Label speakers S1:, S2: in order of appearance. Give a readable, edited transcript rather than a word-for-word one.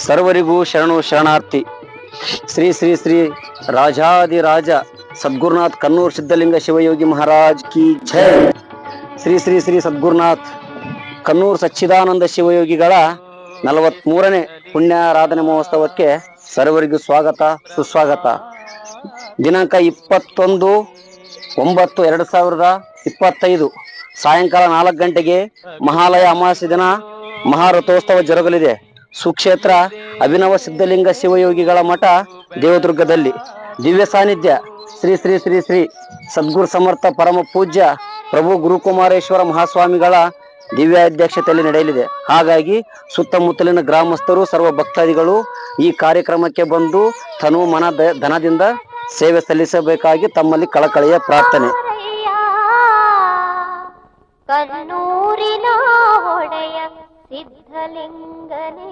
S1: ಸರ್ವರಿಗೂ ಶರಣು ಶರಣಾರ್ಥಿ. ಶ್ರೀ ಶ್ರೀ ಶ್ರೀ ರಾಜಾದಿರಾಜ ಸದ್ಗುರುನಾಥ್ ಕನ್ನೂರ್ ಸಿದ್ಧಲಿಂಗ ಶಿವಯೋಗಿ ಮಹಾರಾಜ್ ಕಿ ಜೈ. ಶ್ರೀ ಶ್ರೀ ಶ್ರೀ ಸದ್ಗುರುನಾಥ್ ಕನ್ನೂರ್ ಸಚ್ಚಿದಾನಂದ ಶಿವಯೋಗಿಗಳ 43ನೇ ಪುಣ್ಯಾರಾಧನೆ ಮಹೋತ್ಸವಕ್ಕೆ ಸರ್ವರಿಗೂ ಸ್ವಾಗತ ಸುಸ್ವಾಗತ. ದಿನಾಂಕ 21/9/2025 ಸಾಯಂಕಾಲ 4 ಗಂಟೆಗೆ ಮಹಾಲಯ ಅಮಾವಾಸ್ಯೆ ದಿನ ಮಹಾರಥೋತ್ಸವ ಜರುಗಲಿದೆ. ಸುಕ್ಷೇತ್ರ ಅಭಿನವ ಸಿದ್ಧಲಿಂಗ ಶಿವಯೋಗಿಗಳ ಮಠ ದೇವದುರ್ಗದಲ್ಲಿ. ದಿವ್ಯ ಸಾನ್ನಿಧ್ಯ ಶ್ರೀ ಶ್ರೀ ಶ್ರೀ ಶ್ರೀ ಸದ್ಗುರು ಸಮರ್ಥ ಪರಮ ಪೂಜ್ಯ ಪ್ರಭು ಗುರುಕುಮಾರೇಶ್ವರ ಮಹಾಸ್ವಾಮಿಗಳ ದಿವ್ಯಾಧ್ಯಕ್ಷತೆಯಲ್ಲಿ ನಡೆಯಲಿದೆ. ಹಾಗಾಗಿ ಸುತ್ತಮುತ್ತಲಿನ ಗ್ರಾಮಸ್ಥರು ಸರ್ವ ಭಕ್ತಾದಿಗಳು ಈ ಕಾರ್ಯಕ್ರಮಕ್ಕೆ ಬಂದು ತನು ಮನ ಧನದಿಂದ ಸೇವೆ ಸಲ್ಲಿಸಬೇಕಾಗಿ ತಮ್ಮಲ್ಲಿ ಕಳಕಳಿಯ ಪ್ರಾರ್ಥನೆ.
S2: ಕನ್ನೂರಿನ ಒಡೆಯ ಸಿದ್ಧಲಿಂಗನೇ